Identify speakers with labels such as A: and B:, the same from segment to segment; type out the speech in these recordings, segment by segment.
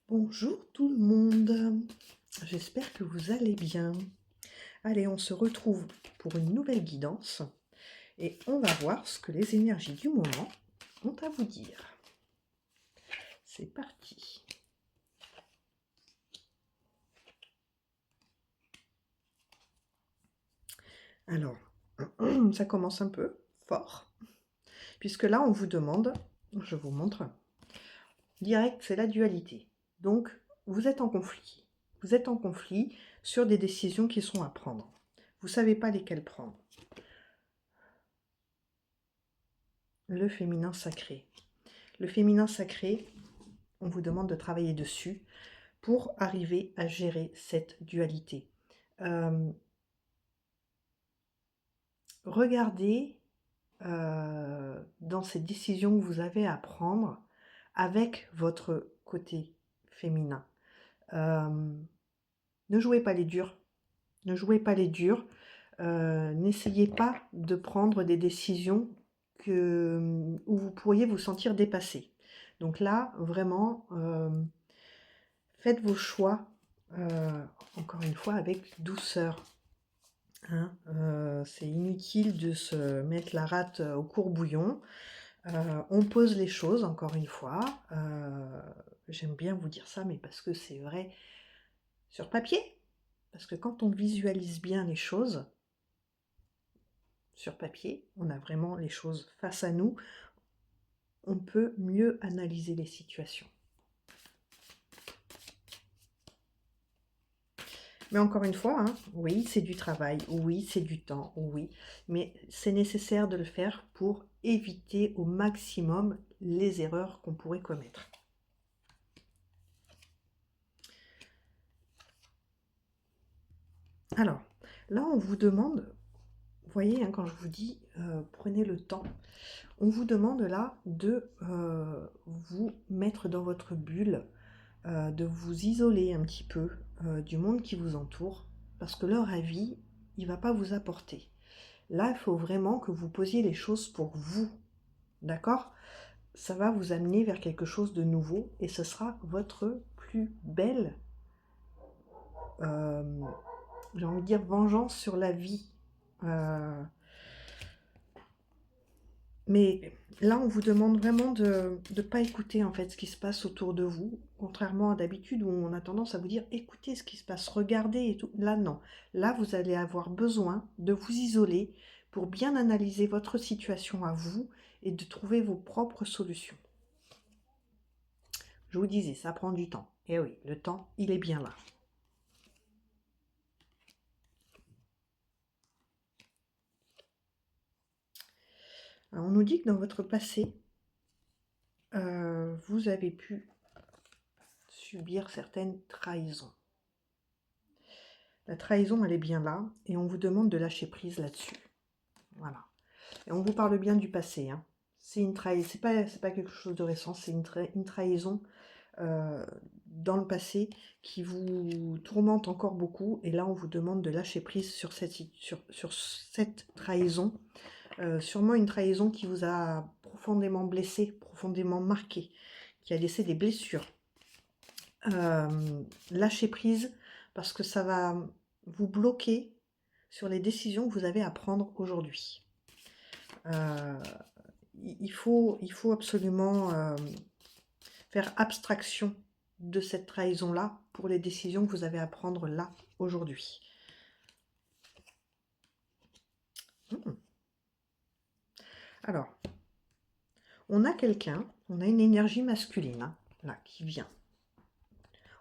A: Bonjour tout le monde, j'espère que vous allez bien. Allez, on se retrouve pour une nouvelle guidance et on va voir ce que les énergies du moment ont à vous dire. C'est parti. Alors, ça commence un peu fort, puisque là on vous demande, je vous montre, direct c'est la dualité. Donc vous êtes en conflit. Vous êtes en conflit sur des décisions qui sont à prendre. Vous ne savez pas lesquelles prendre. Le féminin sacré. Le féminin sacré, on vous demande de travailler dessus pour arriver à gérer cette dualité. Regardez dans ces décisions que vous avez à prendre avec votre côté féminin. Ne jouez pas les durs. Ne jouez pas les durs. N'essayez pas de prendre des décisions où vous pourriez vous sentir dépassé. Donc là, vraiment, faites vos choix, encore une fois, avec douceur. Hein. C'est inutile de se mettre la rate au courbouillon. On pose les choses, encore une fois. J'aime bien vous dire ça, mais parce que c'est vrai sur papier. Parce que quand on visualise bien les choses, sur papier, on a vraiment les choses face à nous, on peut mieux analyser les situations. Mais encore une fois, hein, oui, c'est du travail, oui, c'est du temps, oui, mais c'est nécessaire de le faire pour éviter au maximum les erreurs qu'on pourrait commettre. Alors, là, on vous demande, vous voyez, hein, quand je vous dis prenez le temps, on vous demande là de vous mettre dans votre bulle, de vous isoler un petit peu du monde qui vous entoure, parce que leur avis, il ne va pas vous apporter. Là, il faut vraiment que vous posiez les choses pour vous, d'accord? Ça va vous amener vers quelque chose de nouveau et ce sera votre plus belle, euh, j'ai envie de dire, vengeance sur la vie. Euh, Mais là, on vous demande vraiment de ne pas écouter en fait ce qui se passe autour de vous, contrairement à d'habitude où on a tendance à vous dire écoutez ce qui se passe, regardez et tout. Là, non. Là, vous allez avoir besoin de vous isoler pour bien analyser votre situation à vous et de trouver vos propres solutions. Je vous disais, ça prend du temps. Et oui, le temps, il est bien là. Alors, on nous dit que dans votre passé, vous avez pu subir certaines trahisons. La trahison, elle est bien là, et on vous demande de lâcher prise là-dessus. Voilà. Et on vous parle bien du passé. Hein. C'est une trahison, c'est pas quelque chose de récent, c'est une trahison dans le passé qui vous tourmente encore beaucoup. Et là, on vous demande de lâcher prise sur sur cette trahison. Sûrement une trahison qui vous a profondément blessé, profondément marqué, qui a laissé des blessures. Lâchez prise parce que ça va vous bloquer sur les décisions que vous avez à prendre aujourd'hui. Il faut absolument faire abstraction de cette trahison-là pour les décisions que vous avez à prendre là, aujourd'hui. Alors, on a quelqu'un, on a une énergie masculine, hein, là, qui vient.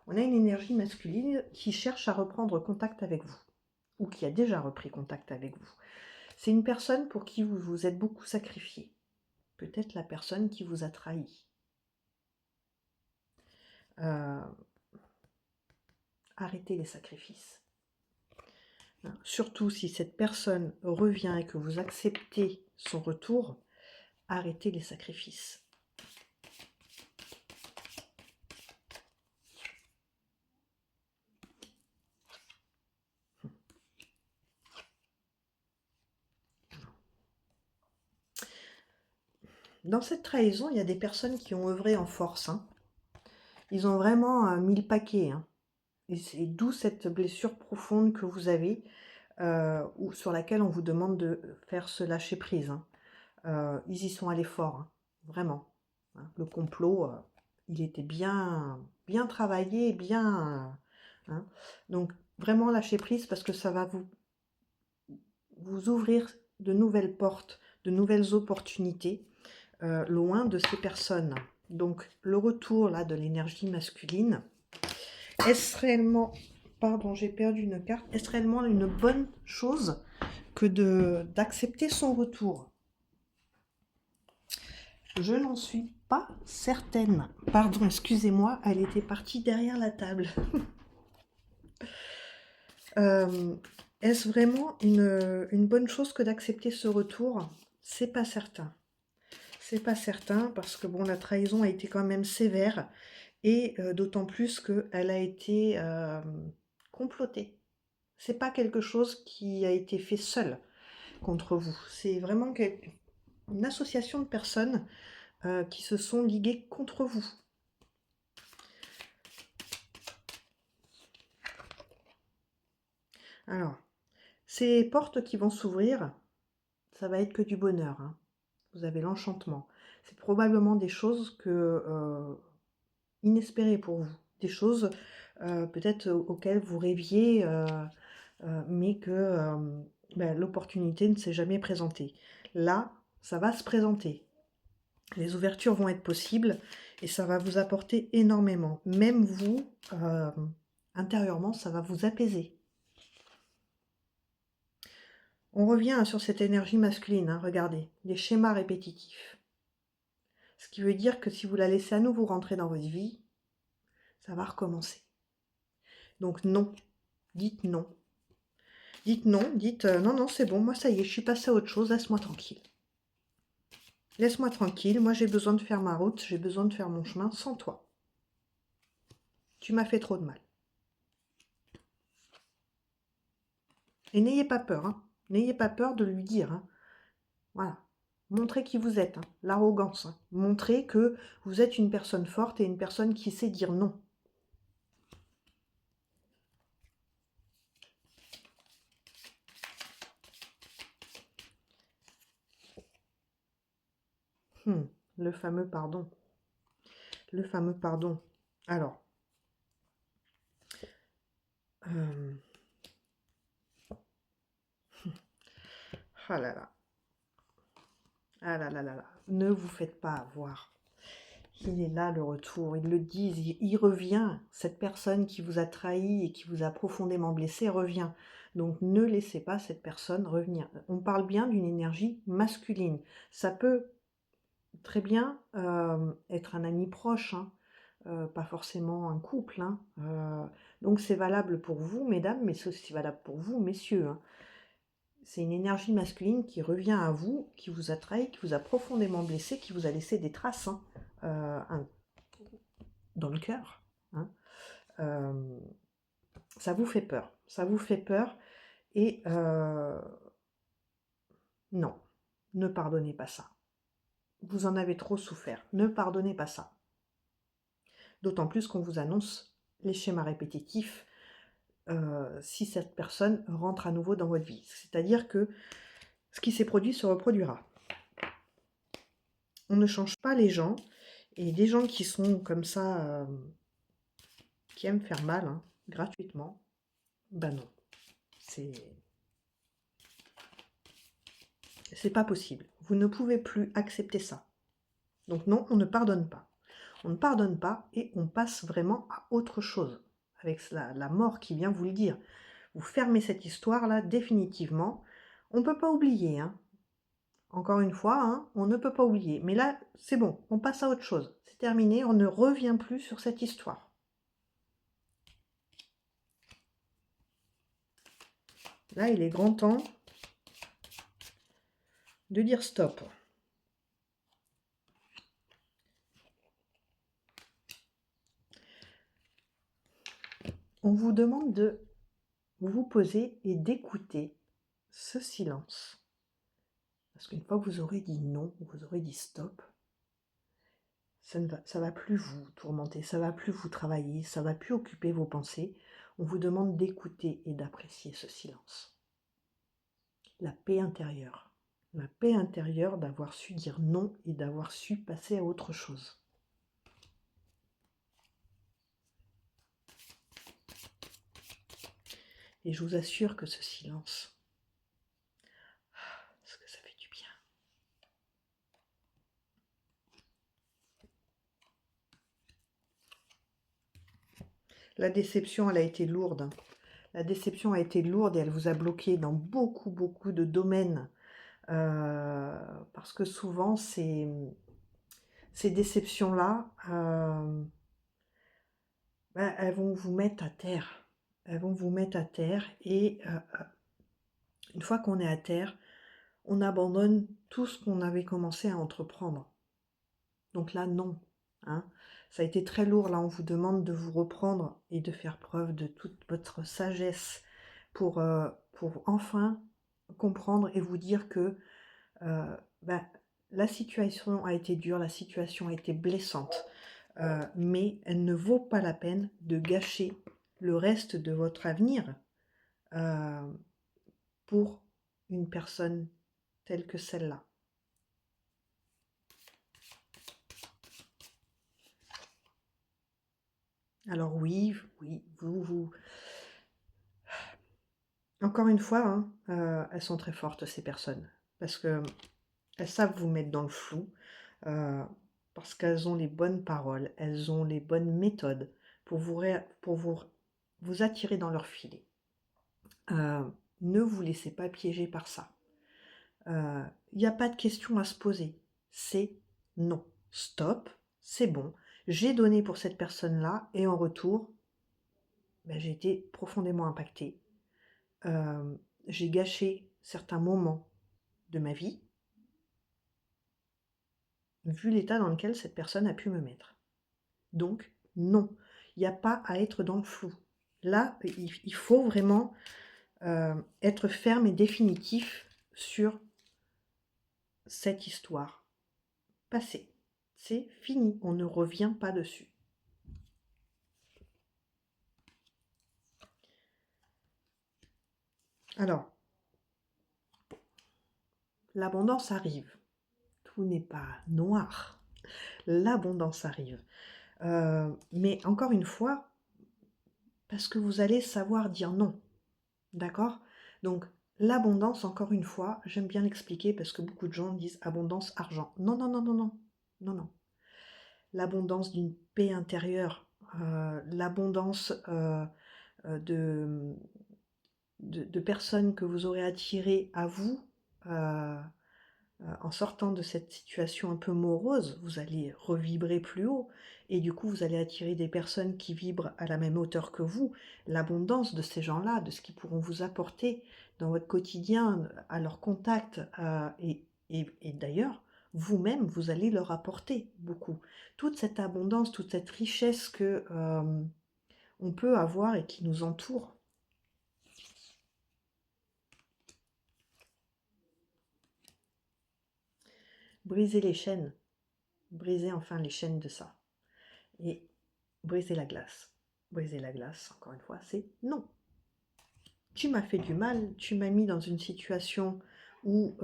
A: On a une énergie masculine qui cherche à reprendre contact avec vous, ou qui a déjà repris contact avec vous. C'est une personne pour qui vous vous êtes beaucoup sacrifié. Peut-être la personne qui vous a trahi. Arrêtez les sacrifices. Surtout si cette personne revient et que vous acceptez son retour, arrêtez les sacrifices. Dans cette trahison, il y a des personnes qui ont œuvré en force. Hein. Ils ont vraiment mis le paquet, hein. Et c'est d'où cette blessure profonde que vous avez, ou sur laquelle on vous demande de faire ce lâcher prise, hein. Ils y sont allés fort, hein, vraiment, hein. Le complot, il était bien travaillé, bien, hein. Donc vraiment lâcher prise parce que ça va vous ouvrir de nouvelles portes, de nouvelles opportunités, loin de ces personnes. Donc le retour là de l'énergie masculine, est-ce réellement, pardon, j'ai perdu une carte, est-ce réellement une bonne chose que d'accepter son retour? Je n'en suis pas certaine. Pardon, excusez-moi, elle était partie derrière la table. Euh, Est-ce vraiment une bonne chose que d'accepter ce retour? C'est pas certain. C'est pas certain parce que bon, la trahison a été quand même sévère et d'autant plus qu'elle a été complotée. C'est pas quelque chose qui a été fait seul contre vous. C'est vraiment une association de personnes qui se sont liguées contre vous. Alors, ces portes qui vont s'ouvrir, ça va être que du bonheur, hein. Vous avez l'enchantement. C'est probablement des choses inespérées pour vous. Des choses peut-être auxquelles vous rêviez, mais que ben, l'opportunité ne s'est jamais présentée. Là, ça va se présenter. Les ouvertures vont être possibles et ça va vous apporter énormément. Même vous, intérieurement, ça va vous apaiser. On revient sur cette énergie masculine, hein, regardez, les schémas répétitifs. Ce qui veut dire que si vous la laissez à nouveau rentrer dans votre vie, ça va recommencer. Donc non, dites non. Dites non, dites non, non, c'est bon, moi ça y est, je suis passée à autre chose, laisse-moi tranquille. Laisse-moi tranquille, moi j'ai besoin de faire ma route, j'ai besoin de faire mon chemin sans toi. Tu m'as fait trop de mal. Et n'ayez pas peur, hein. N'ayez pas peur de lui dire, hein. Voilà. Montrez qui vous êtes, hein. L'arrogance, hein. Montrez que vous êtes une personne forte et une personne qui sait dire non. Le fameux pardon. Le fameux pardon. Alors, ah là là. Ah là là là là. Ne vous faites pas avoir. Il est là le retour, ils le disent, il revient. Cette personne qui vous a trahi et qui vous a profondément blessé revient. Donc ne laissez pas cette personne revenir. On parle bien d'une énergie masculine. Ça peut très bien être un ami proche, hein, pas forcément un couple, hein. Donc c'est valable pour vous, mesdames, mais c'est aussi valable pour vous, messieurs, hein. C'est une énergie masculine qui revient à vous, qui vous a trahi, qui vous a profondément blessé, qui vous a laissé des traces, hein, dans le cœur, hein. Ça vous fait peur. Ça vous fait peur. Et non, ne pardonnez pas ça. Vous en avez trop souffert. Ne pardonnez pas ça. D'autant plus qu'on vous annonce les schémas répétitifs si cette personne rentre à nouveau dans votre vie. C'est-à-dire que ce qui s'est produit se reproduira. On ne change pas les gens. Et des gens qui sont comme ça, qui aiment faire mal, hein, gratuitement, ben non. C'est pas possible. Vous ne pouvez plus accepter ça. Donc non, on ne pardonne pas. On ne pardonne pas et on passe vraiment à autre chose. Avec la mort qui vient vous le dire. Vous fermez cette histoire-là définitivement. On ne peut pas oublier, hein. Encore une fois, hein, on ne peut pas oublier. Mais là, c'est bon, on passe à autre chose. C'est terminé, on ne revient plus sur cette histoire. Là, il est grand temps de dire stop. On vous demande de vous poser et d'écouter ce silence. Parce qu'une fois que vous aurez dit non, vous aurez dit stop, ça va plus vous tourmenter, ça va plus vous travailler, ça va plus occuper vos pensées. On vous demande d'écouter et d'apprécier ce silence. La paix intérieure. La paix intérieure d'avoir su dire non et d'avoir su passer à autre chose. Et je vous assure que ce silence, ce que ça fait du bien. La déception, elle a été lourde. La déception a été lourde et elle vous a bloqué dans beaucoup, beaucoup de domaines. Parce que souvent, ces déceptions-là, elles vont vous mettre à terre. Elles vont vous mettre à terre et une fois qu'on est à terre, on abandonne tout ce qu'on avait commencé à entreprendre. Donc là, non. Hein. Ça a été très lourd. Là, on vous demande de vous reprendre et de faire preuve de toute votre sagesse pour enfin comprendre et vous dire que la situation a été dure, la situation a été blessante, mais elle ne vaut pas la peine de gâcher le reste de votre avenir pour une personne telle que celle-là. Alors oui, vous... Encore une fois, hein, elles sont très fortes, ces personnes, parce que elles savent vous mettre dans le flou, parce qu'elles ont les bonnes paroles, elles ont les bonnes méthodes pour vous attirer dans leur filet. Ne vous laissez pas piéger par ça. Il n'y a pas de question à se poser. C'est non. Stop, c'est bon. J'ai donné pour cette personne-là et en retour, j'ai été profondément impactée. J'ai gâché certains moments de ma vie, vu l'état dans lequel cette personne a pu me mettre. Donc, non, il n'y a pas à être dans le flou. Là, il faut vraiment être ferme et définitif sur cette histoire. Passé. C'est fini, on ne revient pas dessus. Alors, l'abondance arrive. Tout n'est pas noir. L'abondance arrive. Mais encore une fois, parce que vous allez savoir dire non. D'accord? Donc, l'abondance, encore une fois, j'aime bien l'expliquer parce que beaucoup de gens disent abondance, argent. Non, non, non, non, non. Non, non. L'abondance d'une paix intérieure, l'abondance de personnes que vous aurez attirées à vous, en sortant de cette situation un peu morose, vous allez revibrer plus haut et du coup vous allez attirer des personnes qui vibrent à la même hauteur que vous. L'abondance de ces gens-là, de ce qu'ils pourront vous apporter dans votre quotidien, à leur contact, et d'ailleurs, vous-même, vous allez leur apporter beaucoup. Toute cette abondance, toute cette richesse que on peut avoir et qui nous entoure. Briser les chaînes, briser enfin les chaînes de ça. Et briser la glace. Briser la glace, encore une fois, c'est non. Tu m'as fait du mal, tu m'as mis dans une situation où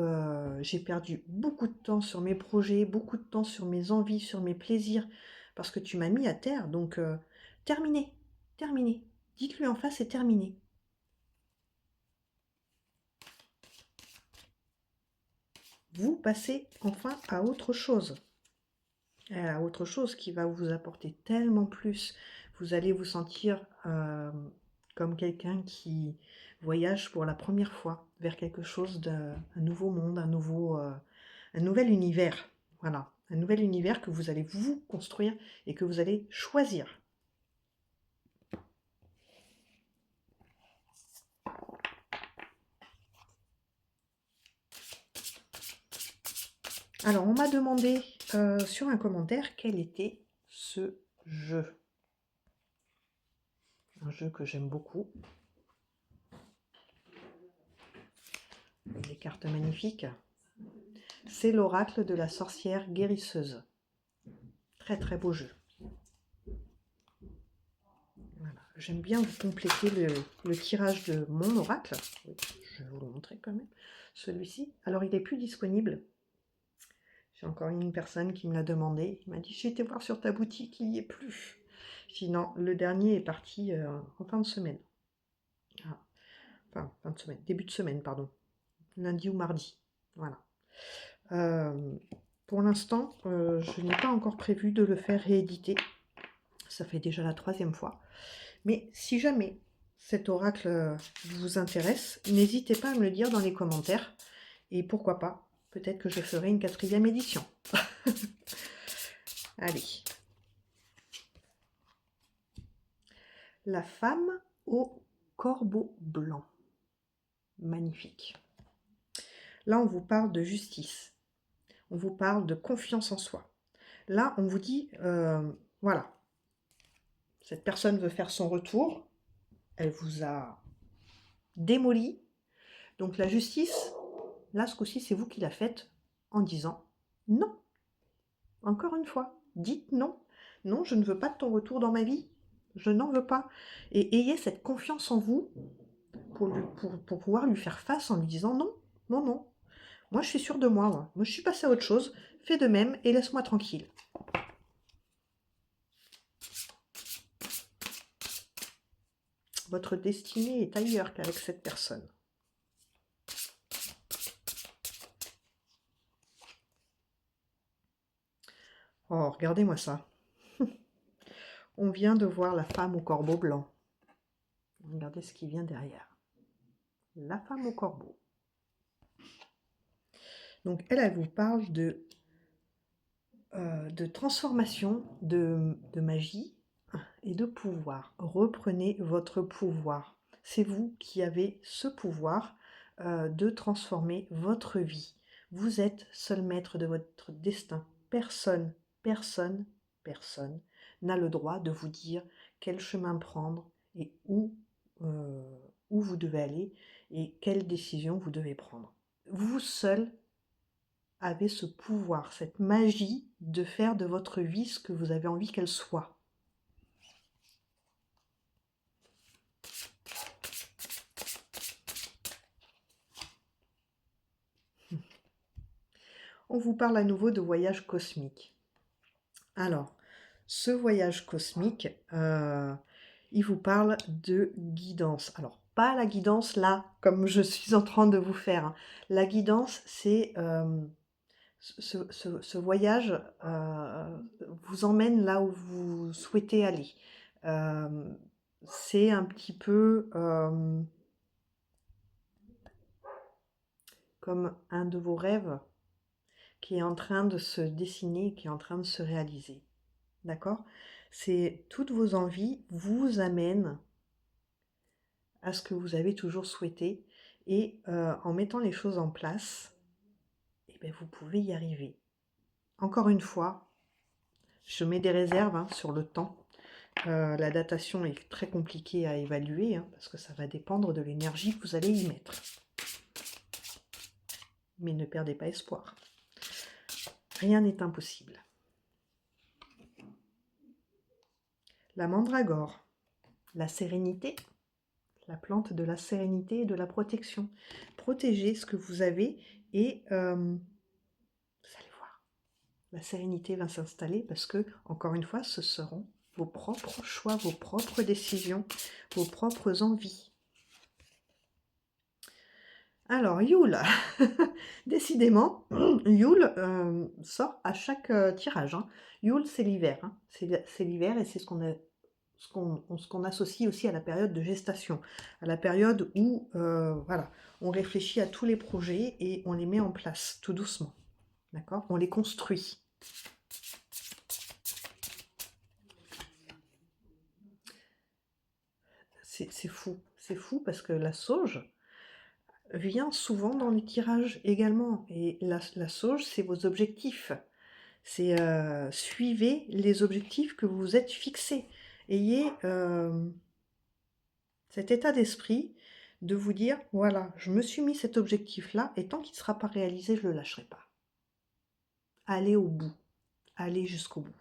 A: j'ai perdu beaucoup de temps sur mes projets, beaucoup de temps sur mes envies, sur mes plaisirs, parce que tu m'as mis à terre, donc terminé, terminé. Dites-lui en face, c'est terminé. Vous passez enfin à autre chose. À autre chose qui va vous apporter tellement plus. Vous allez vous sentir comme quelqu'un qui voyage pour la première fois vers quelque chose d'un nouveau monde, un nouvel univers. Voilà, un nouvel univers que vous allez vous construire et que vous allez choisir. Alors, on m'a demandé sur un commentaire quel était ce jeu. Un jeu que j'aime beaucoup. Des cartes magnifiques. C'est l'oracle de la sorcière guérisseuse. Très très beau jeu. Voilà. J'aime bien vous compléter le tirage de mon oracle. Oui, je vais vous le montrer quand même. Celui-ci. Alors il n'est plus disponible. J'ai encore une personne qui me l'a demandé. Il m'a dit, j'ai été voir sur ta boutique, il n'y est plus. Sinon, le dernier est parti en fin de semaine. Ah, enfin, fin de semaine, début de semaine, pardon. Lundi ou mardi. Voilà. Pour l'instant, je n'ai pas encore prévu de le faire rééditer. Ça fait déjà la 3e fois. Mais si jamais cet oracle vous intéresse, n'hésitez pas à me le dire dans les commentaires. Et pourquoi pas, peut-être que je ferai une 4e édition. Allez. La femme au corbeau blanc. Magnifique. Là, on vous parle de justice. On vous parle de confiance en soi. Là, on vous dit, voilà, cette personne veut faire son retour. Elle vous a démoli. Donc la justice, là, ce coup-ci, c'est vous qui la faites en disant non. Encore une fois, dites non. Non, je ne veux pas de ton retour dans ma vie. Je n'en veux pas. Et ayez cette confiance en vous pour pouvoir lui faire face en lui disant non, non, non. Moi, je suis sûre de moi. Moi, je suis passée à autre chose. Fais de même et laisse-moi tranquille. Votre destinée est ailleurs qu'avec cette personne. Oh, regardez-moi ça. On vient de voir la femme au corbeau blanc. Regardez ce qui vient derrière. La femme au corbeau. Donc, elle vous parle de transformation, de magie et de pouvoir. Reprenez votre pouvoir. C'est vous qui avez ce pouvoir de transformer votre vie. Vous êtes seul maître de votre destin. Personne, personne, personne n'a le droit de vous dire quel chemin prendre et où vous devez aller et quelle décision vous devez prendre. Vous seul avez ce pouvoir, cette magie de faire de votre vie ce que vous avez envie qu'elle soit. On vous parle à nouveau de voyage cosmique. Alors, ce voyage cosmique, il vous parle de guidance. Alors, pas la guidance là, comme je suis en train de vous faire. Hein. La guidance, c'est ce voyage vous emmène là où vous souhaitez aller. C'est un petit peu comme un de vos rêves qui est en train de se dessiner, qui est en train de se réaliser. D'accord? C'est toutes vos envies vous amènent à ce que vous avez toujours souhaité et en mettant les choses en place, eh bien, vous pouvez y arriver. Encore une fois, je mets des réserves sur le temps. La datation est très compliquée à évaluer parce que ça va dépendre de l'énergie que vous allez y mettre. Mais ne perdez pas espoir. Rien n'est impossible. La mandragore, la sérénité, la plante de la sérénité et de la protection. Protégez ce que vous avez et vous allez voir, la sérénité va s'installer parce que, encore une fois, ce seront vos propres choix, vos propres décisions, vos propres envies. Alors, Yule, décidément, Yule sort à chaque tirage. Hein. Yule, c'est l'hiver. Hein. C'est l'hiver et c'est ce qu'on associe aussi à la période de gestation, à la période où voilà, on réfléchit à tous les projets et on les met en place tout doucement. D'accord? On les construit. C'est fou parce que la sauge vient souvent dans les tirages également. Et la sauge, c'est vos objectifs. C'est suivez les objectifs que vous vous êtes fixés. Ayez cet état d'esprit de vous dire, voilà, je me suis mis cet objectif-là, et tant qu'il ne sera pas réalisé, je ne le lâcherai pas. Allez au bout. Allez jusqu'au bout.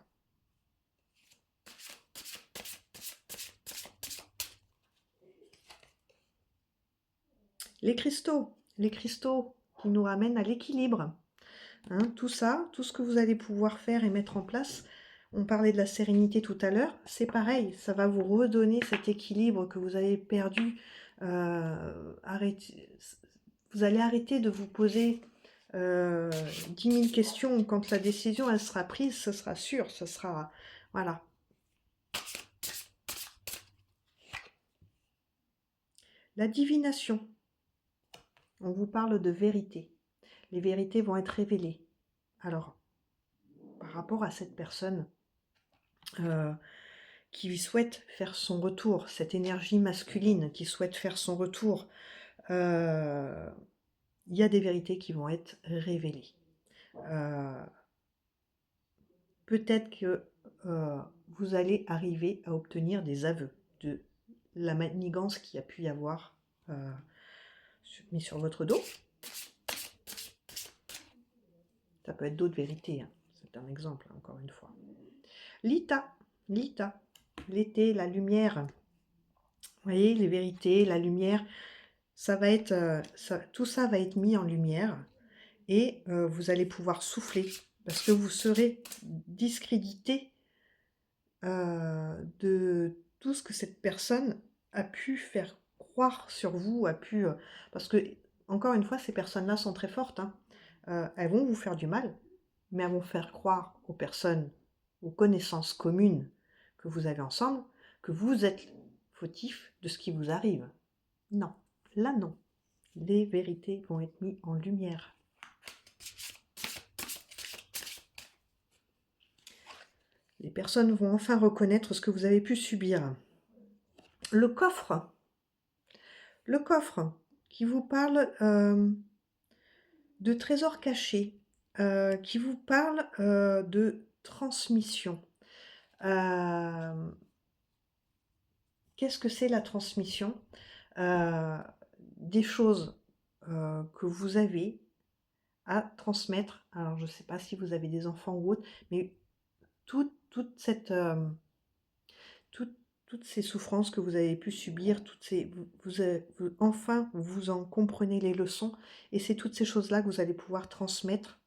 A: Les cristaux qui nous ramènent à l'équilibre. Hein, tout ça, tout ce que vous allez pouvoir faire et mettre en place, on parlait de la sérénité tout à l'heure, c'est pareil, ça va vous redonner cet équilibre que vous avez perdu. Arrêtez, vous allez arrêter de vous poser 10 000 questions. Quand la décision elle sera prise, ce sera sûr, ce sera... Voilà. La divination. On vous parle de vérité. Les vérités vont être révélées. Alors, par rapport à cette personne qui souhaite faire son retour, cette énergie masculine qui souhaite faire son retour, il y a des vérités qui vont être révélées. Peut-être que vous allez arriver à obtenir des aveux de la manigance qu'il y a pu y avoir mis sur votre dos. Ça peut être d'autres vérités, hein. C'est un exemple, hein, encore une fois. L'Ita, l'été, la lumière. Vous voyez, les vérités, la lumière, ça va être, tout ça va être mis en lumière et vous allez pouvoir souffler parce que vous serez discrédité de tout ce que cette personne a pu faire croire sur vous, parce que, encore une fois, ces personnes-là sont très fortes, hein. Elles vont vous faire du mal, mais elles vont faire croire aux personnes, aux connaissances communes que vous avez ensemble, que vous êtes fautif de ce qui vous arrive. Non, là non. Les vérités vont être mises en lumière. Les personnes vont enfin reconnaître ce que vous avez pu subir. Le coffre qui vous parle de trésors cachés, qui vous parle de transmission. Qu'est-ce que c'est la transmission? Des choses que vous avez à transmettre. Alors, je ne sais pas si vous avez des enfants ou autre, mais toute cette... toutes ces souffrances que vous avez pu subir, enfin, vous en comprenez les leçons, et c'est toutes ces choses-là que vous allez pouvoir transmettre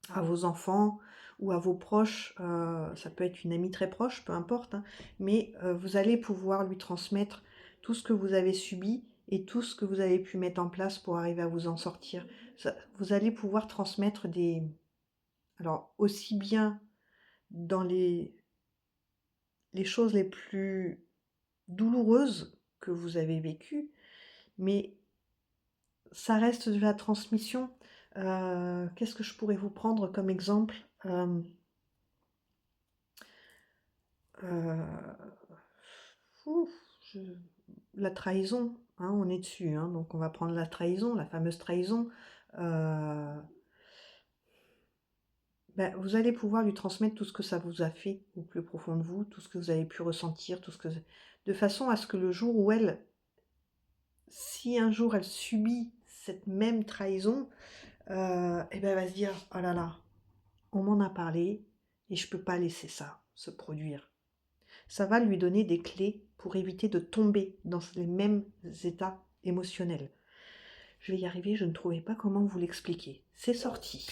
A: à vos enfants ou à vos proches. Ça peut être une amie très proche, peu importe, hein, mais vous allez pouvoir lui transmettre tout ce que vous avez subi et tout ce que vous avez pu mettre en place pour arriver à vous en sortir. Vous allez pouvoir transmettre alors aussi bien dans les choses les plus douloureuses que vous avez vécues, mais ça reste de la transmission. Qu'est-ce que je pourrais vous prendre comme exemple? Ouf, la trahison, hein, on est dessus, hein, donc on va prendre la trahison, la fameuse trahison. Ben, vous allez pouvoir lui transmettre tout ce que ça vous a fait au plus profond de vous, tout ce que vous avez pu ressentir, de façon à ce que le jour où si un jour elle subit cette même trahison, et ben elle va se dire, oh là là, on m'en a parlé et je peux pas laisser ça se produire. Ça va lui donner des clés pour éviter de tomber dans les mêmes états émotionnels. Je vais y arriver, je ne trouvais pas comment vous l'expliquer. C'est sorti.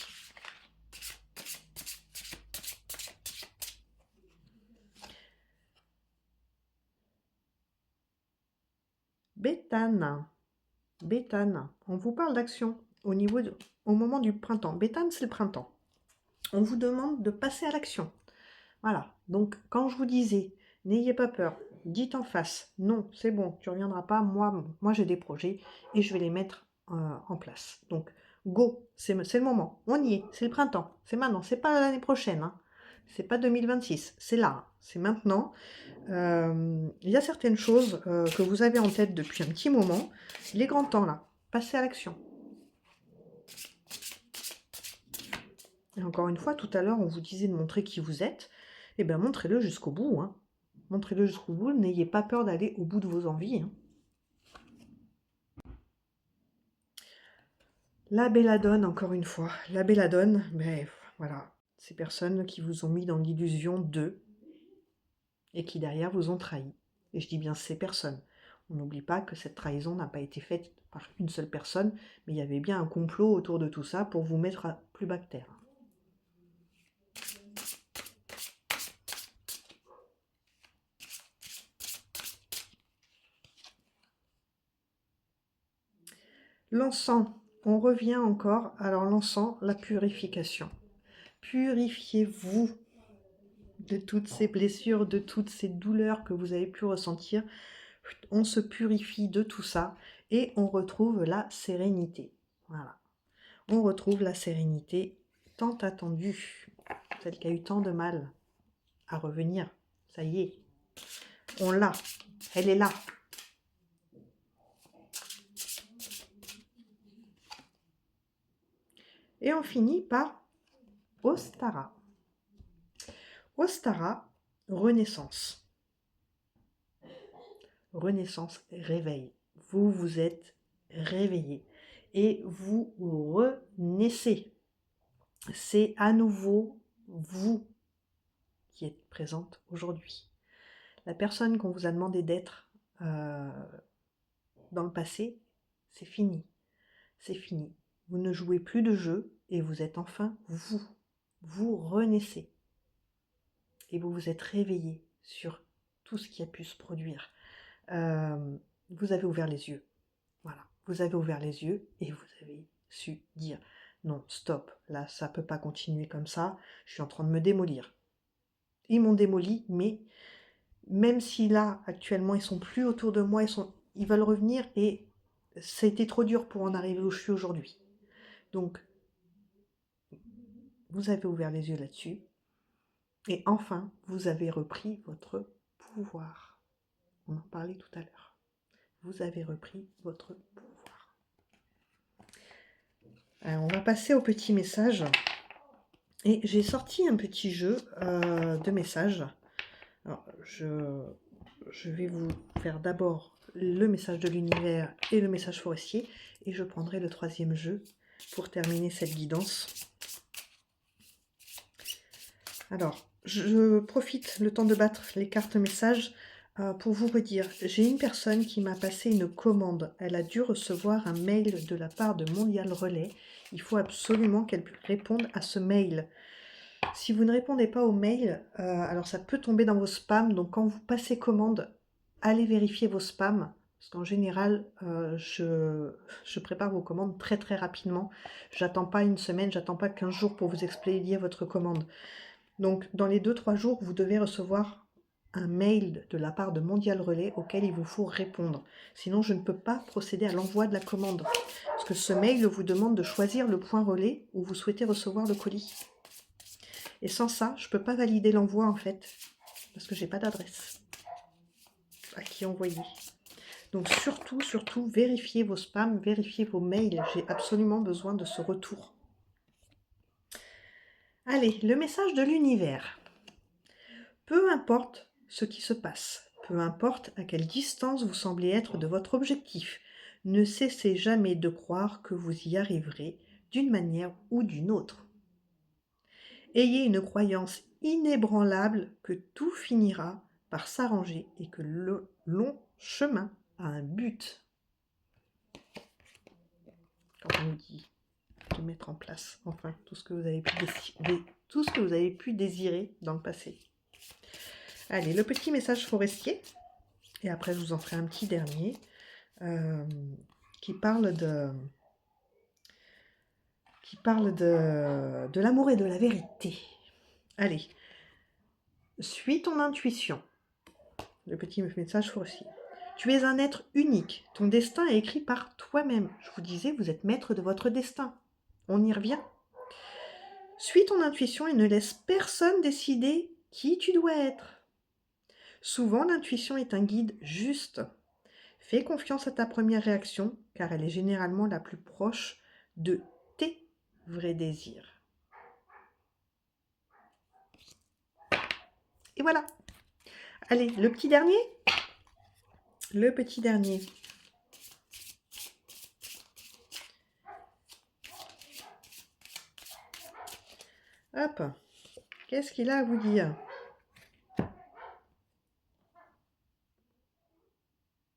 A: Béthane. Béthane. On vous parle d'action au moment du printemps. Béthane, c'est le printemps. On vous demande de passer à l'action. Voilà. Donc, quand je vous disais, n'ayez pas peur, dites en face, non, c'est bon, tu ne reviendras pas, moi j'ai des projets et je vais les mettre en place. Donc, go, c'est le moment, on y est, c'est le printemps, c'est maintenant, c'est pas l'année prochaine, hein. C'est pas 2026, c'est là, c'est maintenant. Il y a certaines choses que vous avez en tête depuis un petit moment, il est grand temps là, passez à l'action. Et encore une fois, tout à l'heure, on vous disait de montrer qui vous êtes. Eh bien, montrez-le jusqu'au bout, hein. Montrez-le jusqu'au bout, n'ayez pas peur d'aller au bout de vos envies, hein. La belladone, encore une fois. La belladone, ben voilà, ces personnes qui vous ont mis dans l'illusion d'eux. et qui derrière vous ont trahi. Et je dis bien ces personnes. On n'oublie pas que cette trahison n'a pas été faite par une seule personne, mais il y avait bien un complot autour de tout ça pour vous mettre à plus bas que terre. L'encens, on revient encore. Alors l'encens, la purification. Purifiez-vous de toutes ces blessures, de toutes ces douleurs que vous avez pu ressentir. On se purifie de tout ça et on retrouve la sérénité. Voilà. On retrouve la sérénité tant attendue, celle qui a eu tant de mal à revenir. Ça y est, on l'a, elle est là. Et on finit par Ostara. Ostara, renaissance. Renaissance, réveil. Vous vous êtes réveillé et vous renaissez. C'est à nouveau vous qui êtes présente aujourd'hui. La personne qu'on vous a demandé d'être dans le passé, c'est fini. C'est fini. Vous ne jouez plus de jeu et vous êtes enfin vous. Vous renaissez. Et vous vous êtes réveillé sur tout ce qui a pu se produire. Vous avez ouvert les yeux. Voilà. Vous avez ouvert les yeux et vous avez su dire non, stop, là, ça ne peut pas continuer comme ça. Je suis en train de me démolir. Ils m'ont démoli, mais même si là, actuellement, ils sont plus autour de moi, ils veulent revenir et ça a été trop dur pour en arriver où je suis aujourd'hui. Donc, vous avez ouvert les yeux là-dessus. Et enfin, vous avez repris votre pouvoir. On en parlait tout à l'heure. Vous avez repris votre pouvoir. Alors, on va passer au petit message. Et j'ai sorti un petit jeu de messages. Alors, je vais vous faire d'abord le message de l'univers et le message forestier. Et je prendrai le troisième jeu pour terminer cette guidance. Alors, je profite le temps de battre les cartes messages pour vous redire. J'ai une personne qui m'a passé une commande. Elle a dû recevoir un mail de la part de Mondial Relais. Il faut absolument qu'elle réponde à ce mail. Si vous ne répondez pas au mail, alors ça peut tomber dans vos spams. Donc quand vous passez commande, allez vérifier vos spams. Parce qu'en général, je prépare vos commandes très très rapidement. J'attends pas une semaine, j'attends pas 15 jours pour vous expédier votre commande. Donc dans les 2-3 jours, vous devez recevoir un mail de la part de Mondial Relais auquel il vous faut répondre. Sinon, je ne peux pas procéder à l'envoi de la commande. Parce que ce mail vous demande de choisir le point relais où vous souhaitez recevoir le colis. Et sans ça, je ne peux pas valider l'envoi en fait. Parce que je n'ai pas d'adresse à qui envoyer. Donc surtout, surtout, vérifiez vos spams, vérifiez vos mails. J'ai absolument besoin de ce retour. Allez, le message de l'univers. Peu importe ce qui se passe, peu importe à quelle distance vous semblez être de votre objectif, ne cessez jamais de croire que vous y arriverez d'une manière ou d'une autre. Ayez une croyance inébranlable que tout finira par s'arranger et que le long chemin a un but. Quand on nous dit de mettre en place, enfin, tout ce que vous avez pu désirer dans le passé. Allez, le petit message forestier. Et après, je vous en ferai un petit dernier qui parle de l'amour et de la vérité. Allez, suis ton intuition. Le petit message forestier. Tu es un être unique. Ton destin est écrit par toi-même. Je vous disais, vous êtes maître de votre destin. On y revient. Suis ton intuition et ne laisse personne décider qui tu dois être. Souvent, l'intuition est un guide juste. Fais confiance à ta première réaction, car elle est généralement la plus proche de tes vrais désirs. Et voilà. Allez, le petit dernier. Le petit dernier. Hop. Qu'est-ce qu'il a à vous dire?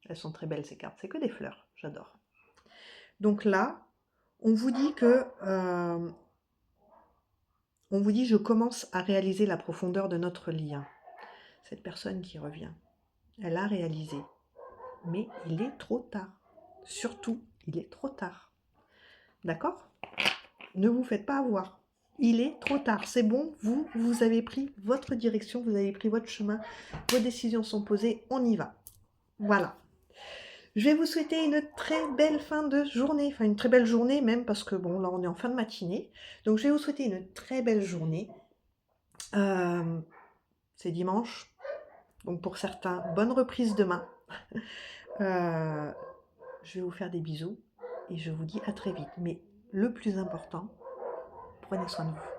A: Elles sont très belles ces cartes, c'est que des fleurs, j'adore. Donc là, on vous dit que on vous dit je commence à réaliser la profondeur de notre lien. Cette personne qui revient, elle a réalisé, mais il est trop tard. Surtout, il est trop tard. D'accord? Ne vous faites pas avoir. Il est trop tard. C'est bon, vous avez pris votre direction, vous avez pris votre chemin, vos décisions sont posées, on y va. Voilà. Je vais vous souhaiter une très belle fin de journée, enfin une très belle journée même, parce que bon, là on est en fin de matinée. Donc je vais vous souhaiter une très belle journée. C'est dimanche, donc pour certains, bonne reprise demain. Je vais vous faire des bisous et je vous dis à très vite. Mais le plus important, prenez soin de vous.